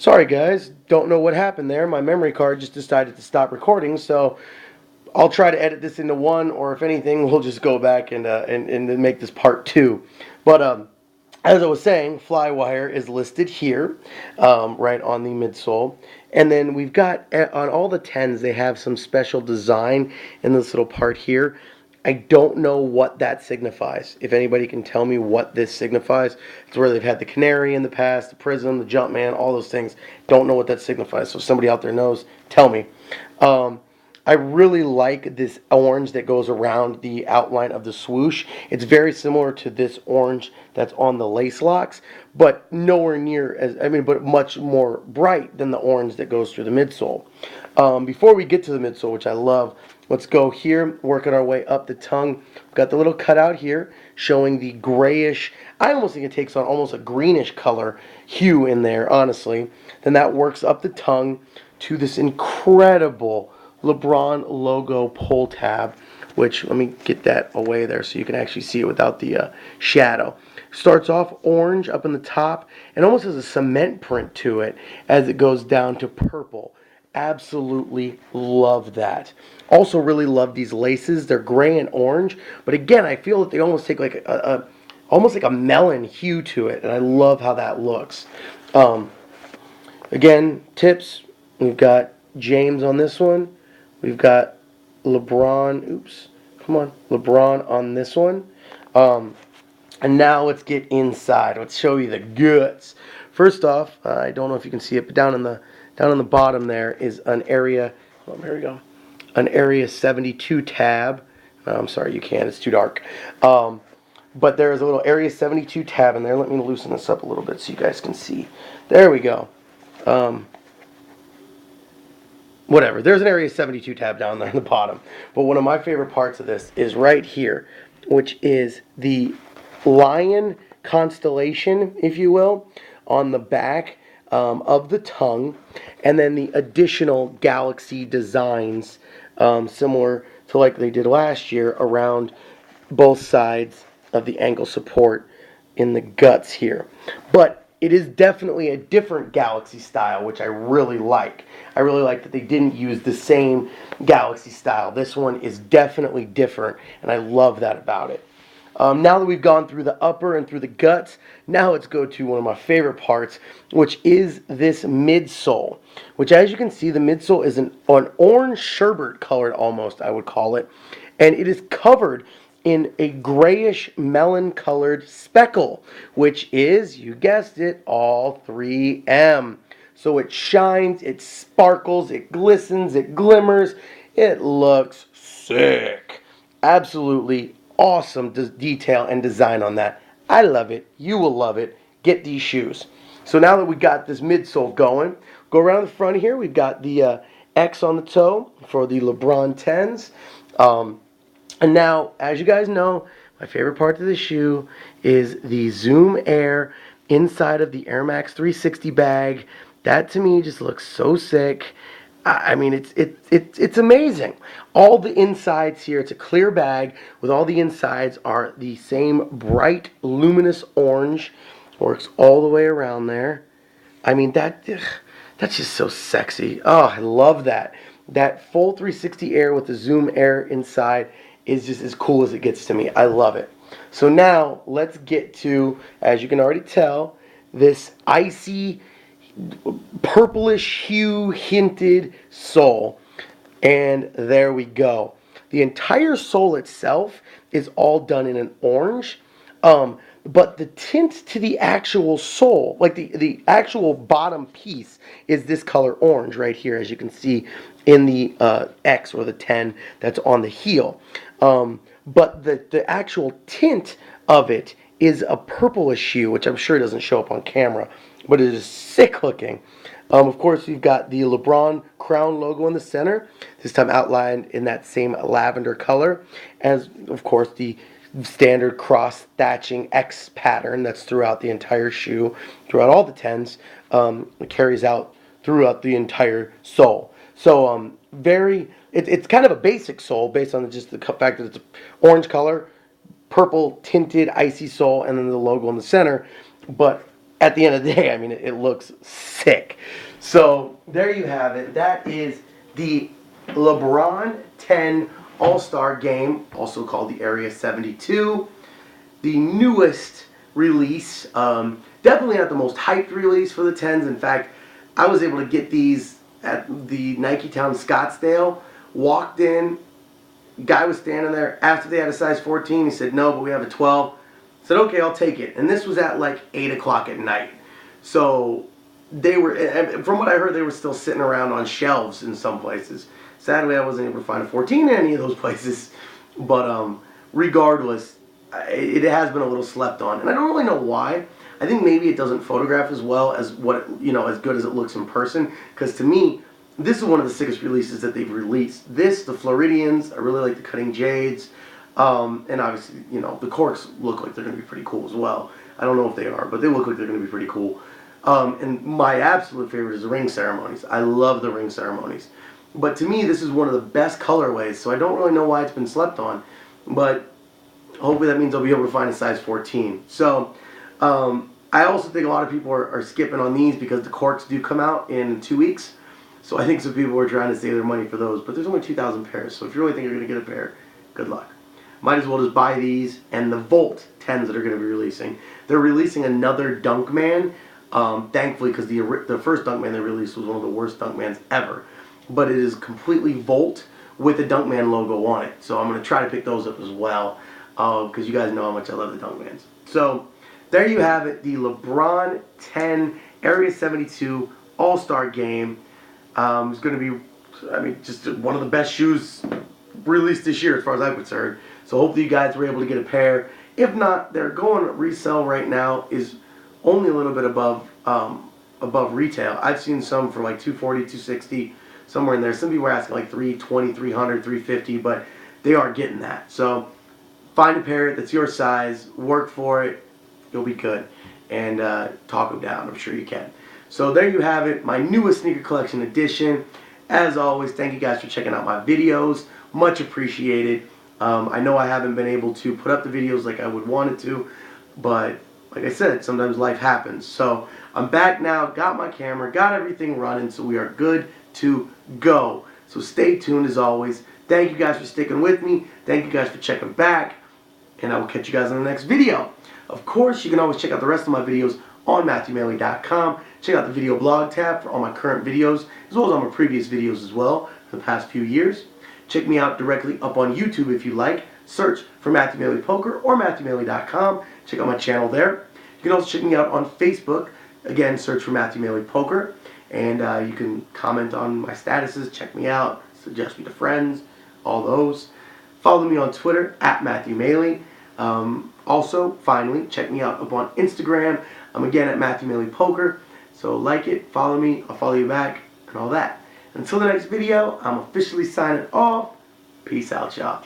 Sorry guys, don't know what happened there. My memory card just decided to stop recording, so I'll try to edit this into one, or if anything, we'll just go back and make this part two. But as I was saying, Flywire is listed here, right on the midsole. And then we've got, on all the 10s, they have some special design in this little part here. I don't know what that signifies. If anybody can tell me what this signifies, it's where they've had the canary in the past, the prism, the Jumpman, all those things. Don't know what that signifies. So if somebody out there knows, tell me. I really like this orange that goes around the outline of the swoosh. It's very similar to this orange that's on the lace locks, but nowhere near but much more bright than the orange that goes through the midsole. Before we get to the midsole, which I love, let's go here, working our way up the tongue. We've got the little cutout here showing the grayish, I almost think it takes on almost a greenish color hue in there, honestly. Then that works up the tongue to this incredible LeBron logo pull tab, which, let me get that away there so you can actually see it without the shadow. Starts off orange up in the top and almost has a cement print to it as it goes down to purple. Absolutely love that. Also really love these laces. They're gray and orange, but again, I feel that they almost take like almost like a melon hue to it, and I love how that looks. Again, tips, we've got James on this one. We've got LeBron, LeBron on this one. And now let's get inside. Let's show you the goods. First off, I don't know if you can see it, but down in the bottom there is an area. Oh, here we go. An area 72 tab. I'm sorry, you can't. It's too dark. But there is a little area 72 tab in there. Let me loosen this up a little bit so you guys can see. There we go. Whatever. There's an area 72 tab down there in the bottom. But one of my favorite parts of this is right here, which is the lion constellation, if you will, on the back of the tongue, and then the additional galaxy designs similar to like they did last year around both sides of the ankle support in the guts here. But it is definitely a different galaxy style, which I really like. I really like that they didn't use the same galaxy style. This one is definitely different, and I love that about it. Now that we've gone through the upper and through the guts, now let's go to one of my favorite parts, which is this midsole, which, as you can see, the midsole is an orange sherbet colored almost, I would call it, and it is covered in a grayish melon colored speckle, which is, you guessed it, all 3M. So it shines, it sparkles, it glistens, it glimmers, it looks sick. Absolutely awesome detail and design on that. I love it. You will love it. Get these shoes. So now that we got this midsole going, go around the front here. We've got the X on the toe for the LeBron 10s. And now, as you guys know, my favorite part of the shoe is the Zoom Air inside of the Air Max 360 bag. That to me just looks so sick. I mean, it's amazing. All the insides here, it's a clear bag with all the insides are the same bright, luminous orange. Works all the way around there. I mean, that's just so sexy. Oh, I love that. That full 360 Air with the Zoom Air inside is just as cool as it gets to me. I love it. So now let's get to, as you can already tell, this icy purplish hue hinted sole, and there we go. The entire sole itself is all done in an orange, but the tint to the actual sole, like the actual bottom piece, is this color orange right here, as you can see in the X or the 10 that's on the heel. But the actual tint of it is a purplish hue, which I'm sure doesn't show up on camera, but it is sick looking. Of course, we've got the LeBron crown logo in the center, this time outlined in that same lavender color, as, of course, the standard cross thatching X pattern that's throughout the entire shoe, throughout all the 10s. It carries out throughout the entire sole. So, it's kind of a basic sole based on just the fact that it's orange color, purple tinted icy sole, and then the logo in the center. But at the end of the day, I mean, it looks sick. So there you have it. That is the LeBron 10 All-Star Game, also called the Area 72. The newest release. Definitely not the most hyped release for the 10s. In fact, I was able to get these at the Nike Town Scottsdale. Walked in, guy was standing there. After they had a size 14, he said, no, but we have a 12. I said, okay, I'll take it. And this was at like 8 o'clock at night. So they were, from what I heard, they were still sitting around on shelves in some places. Sadly, I wasn't able to find a 14 in any of those places. But regardless, it has been a little slept on. And I don't really know why. I think maybe it doesn't photograph as well as as good as it looks in person. Because to me, this is one of the sickest releases that they've released. This, the Floridians, I really like the Cutting Jades. And obviously, the corks look like they're going to be pretty cool as well. I don't know if they are, but they look like they're going to be pretty cool. And my absolute favorite is the ring ceremonies. I love the ring ceremonies. But to me, this is one of the best colorways, so I don't really know why it's been slept on. But hopefully that means I'll be able to find a size 14. So I also think a lot of people are skipping on these because the corks do come out in 2 weeks. So I think some people are trying to save their money for those. But there's only 2,000 pairs, so if you really think you're going to get a pair, good luck. Might as well just buy these and the Volt 10s that are going to be releasing. They're releasing another Dunkman, thankfully, because the first Dunkman they released was one of the worst Dunkmans ever. But it is completely Volt with the Dunkman logo on it. So I'm going to try to pick those up as well, because you guys know how much I love the Dunkmans. So there you have it, the LeBron 10 Area 72 All-Star Game. It's going to be, just one of the best shoes released this year as far as I'm concerned. So hopefully you guys were able to get a pair. If not, they're going resale right now is only a little bit above retail. I've seen some for like $240, $260, somewhere in there. Some people are asking like $320, $300, $350, but they are getting that. So find a pair that's your size, work for it, you'll be good, and talk them down. I'm sure you can. So there you have it, my newest sneaker collection edition. As always, thank you guys for checking out my videos. Much appreciated. I know I haven't been able to put up the videos like I would want it to, but like I said, sometimes life happens. So I'm back now, got my camera, got everything running, so we are good to go. So stay tuned as always. Thank you guys for sticking with me. Thank you guys for checking back, and I will catch you guys in the next video. Of course, you can always check out the rest of my videos on MatthewMailey.com. Check out the video blog tab for all my current videos, as well as all my previous videos as well for the past few years. Check me out directly up on YouTube if you like. Search for Matthew Mailey Poker or MatthewMailey.com. Check out my channel there. You can also check me out on Facebook. Again, search for Matthew Mailey Poker. And you can comment on my statuses, check me out, suggest me to friends, all those. Follow me on Twitter, @Matthew Mailey. Also, finally, check me out up on Instagram. I'm again at Matthew Mailey Poker. So like it, follow me, I'll follow you back, and all that. Until the next video, I'm officially signing off. Peace out, y'all.